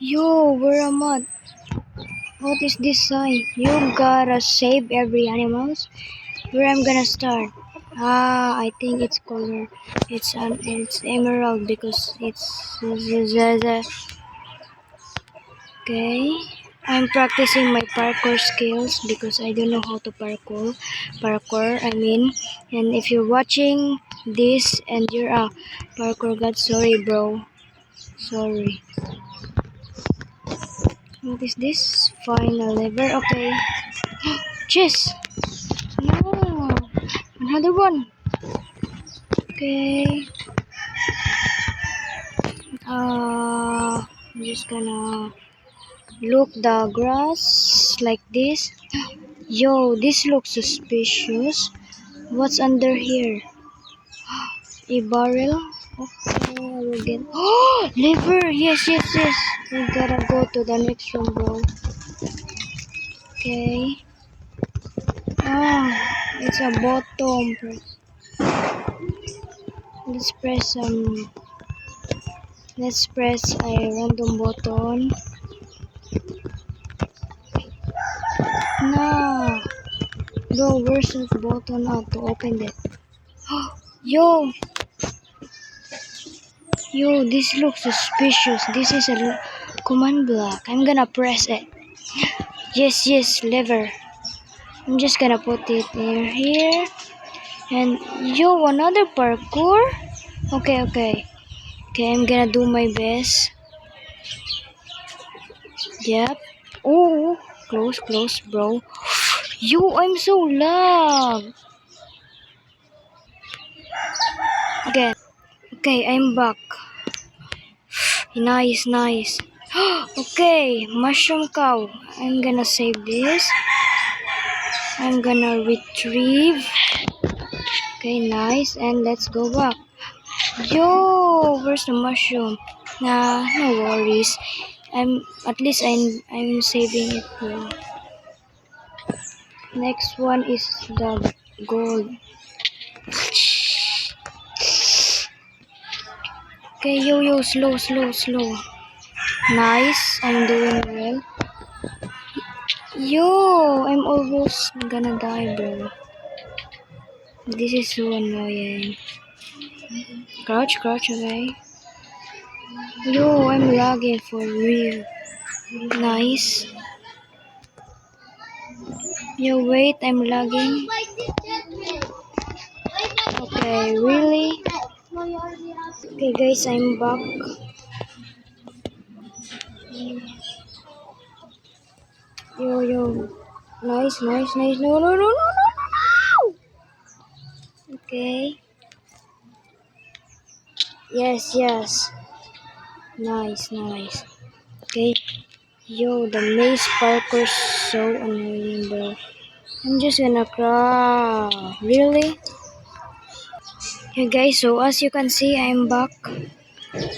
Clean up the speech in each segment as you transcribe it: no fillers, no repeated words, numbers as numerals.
Yo, where am I? What is this sign? You gotta save every animals. Where I'm gonna start? I think it's color. It's emerald because okay. I'm practicing my parkour skills because I don't know how to parkour. I mean, and if you're watching this and you're a parkour god, sorry, bro. Sorry. What is this? Final lever. Okay. Chess. No. Another one. Okay. I'm just gonna look the grass like this. Yo, this looks suspicious. What's under here? A barrel? Okay, I will get. Oh, liver! Yes. We gotta go to the next room, bro. Okay. It's a bottom. Let's press Let's press a random button. No. Bro, where's the button to open it? Yo, this looks suspicious. This is a command block. I'm gonna press it. Yes, lever. I'm just gonna put it in here. And yo, another parkour? Okay, I'm gonna do my best. Yep. Oh, close, bro. Yo, I'm so lag. Again. Okay, I'm back. Nice. Okay, mushroom cow. I'm gonna save this. I'm gonna retrieve. Okay, nice. And let's go back. Yo, where's the mushroom? Nah, no worries. I'm saving it. Bro. Next one is the gold. Okay, yo, slow. Nice, I'm doing well. Yo, I'm almost gonna die, bro. This is so annoying. Crouch, okay. Yo, I'm lagging for real. Nice. Yo, wait, I'm lagging. Okay, really? Okay, guys, I'm back. Yo. Nice. No. Okay. Yes. Nice. Okay. Yo, the maze parkour is so annoying, bro. I'm just gonna cry. Really? Hey guys, so as you can see, I'm back.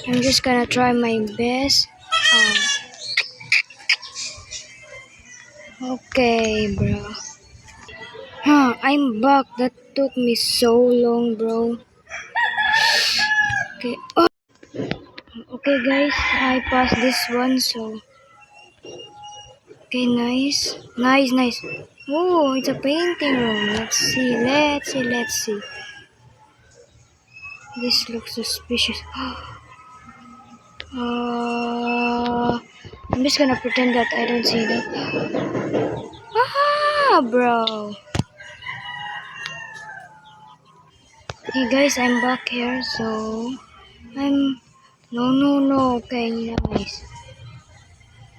I'm just gonna try my best. Okay, bro. I'm back. That took me so long, bro. Okay. Okay, guys. I passed this one, so. Okay, nice. Oh, it's a painting room. Let's see. This looks suspicious. I'm just gonna pretend that I don't see that. Bro. Hey guys, I'm back here, so no. Okay, nice.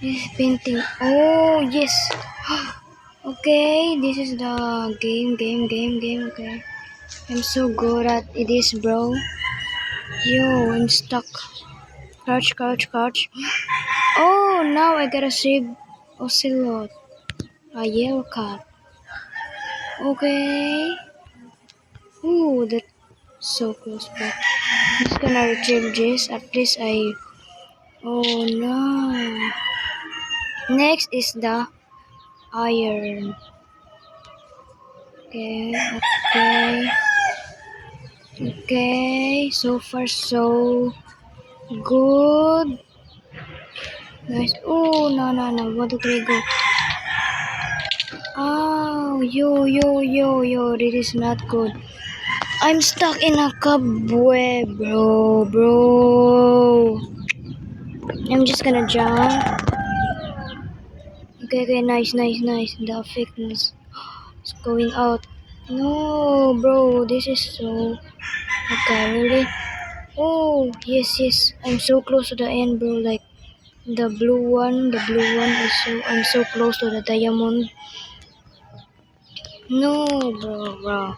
This painting. Oh yes. Okay, this is the game. Okay, I'm so good at this, bro. Yo, I'm stuck. Crouch. Oh, now I gotta save Ocelot, a yellow cat. Okay. Ooh, that's so close, bro. I'm just gonna retrieve this. At least I. Oh no. Next is the iron. Okay. So far, so good. Nice. Oh, no, no, no. 1, 2, 3, go. Oh, yo. This is not good. I'm stuck in a cobweb, bro. I'm just gonna jump. Okay, nice. The effectiveness is going out. No, bro, this is so... Okay, really? Oh, yes. I'm so close to the end, bro. Like, the blue one is so... I'm so close to the diamond. No, bro.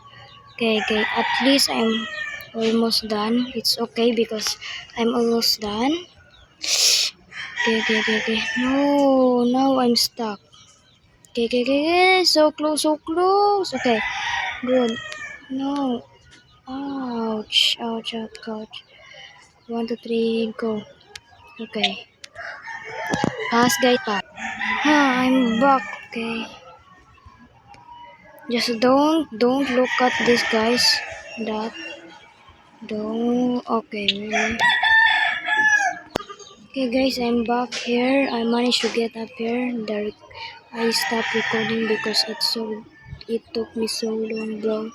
Okay. At least I'm almost done. It's okay because I'm almost done. Okay. No, now I'm stuck. Okay. So close. Okay, good. No. Ouch. 1, 2, 3, go. Okay. Pass, guys, pass. I'm back. Okay. Just don't look at this, guys. That. Don't. Okay, really. Okay, guys, I'm back here. I managed to get up here. I stopped recording because it took me so long, bro.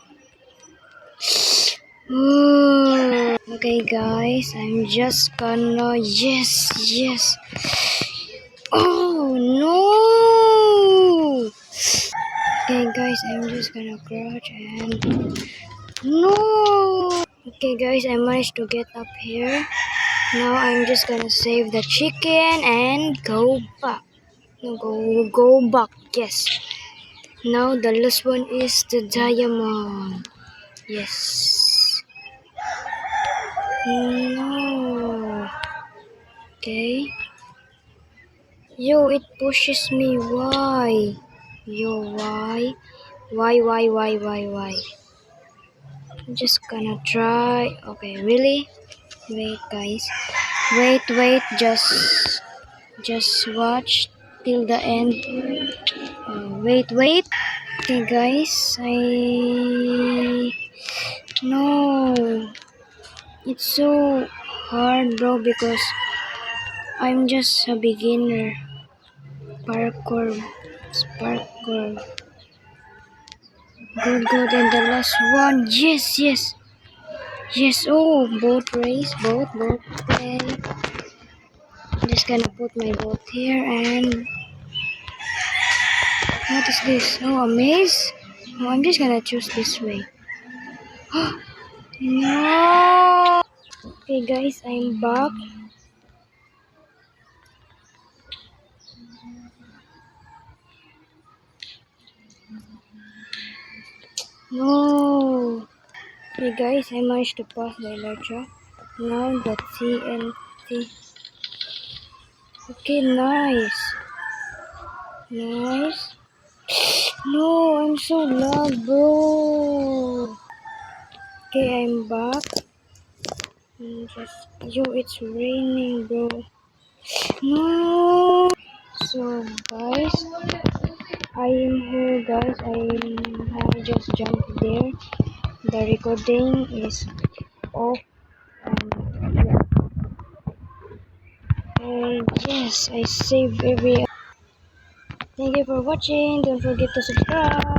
Okay, guys, I'm just gonna... Yes. Oh, no. Okay, guys, I'm just gonna crouch and... No. Okay, guys, I managed to get up here. Now I'm just gonna save the chicken and go back. No, go back. Yes. Now the last one is the diamond. Yes. No. Okay. Yo, it pushes me. Why? Yo, why? Why? I'm just gonna try. Okay, really? Wait, guys. Wait. Just watch till the end. Wait. Okay, guys. No. It's so hard, bro, because I'm just a beginner. Parkour. Good. And the last one. Yes. Oh, boat race. Boat play. I'm just gonna put my boat here and... What is this? Oh, a maze? Oh, I'm just gonna choose this way. No! Okay, guys, I'm back. No! Okay, guys, I managed to pass the Elytra. Now the TNT. Okay, nice. No, I'm so loud, bro. Okay, I'm back. It's raining, bro. No. So, guys, I am here, guys. I just jumped there. The recording is off. Yeah. Yes, I saved every... Thank you for watching. Don't forget to subscribe.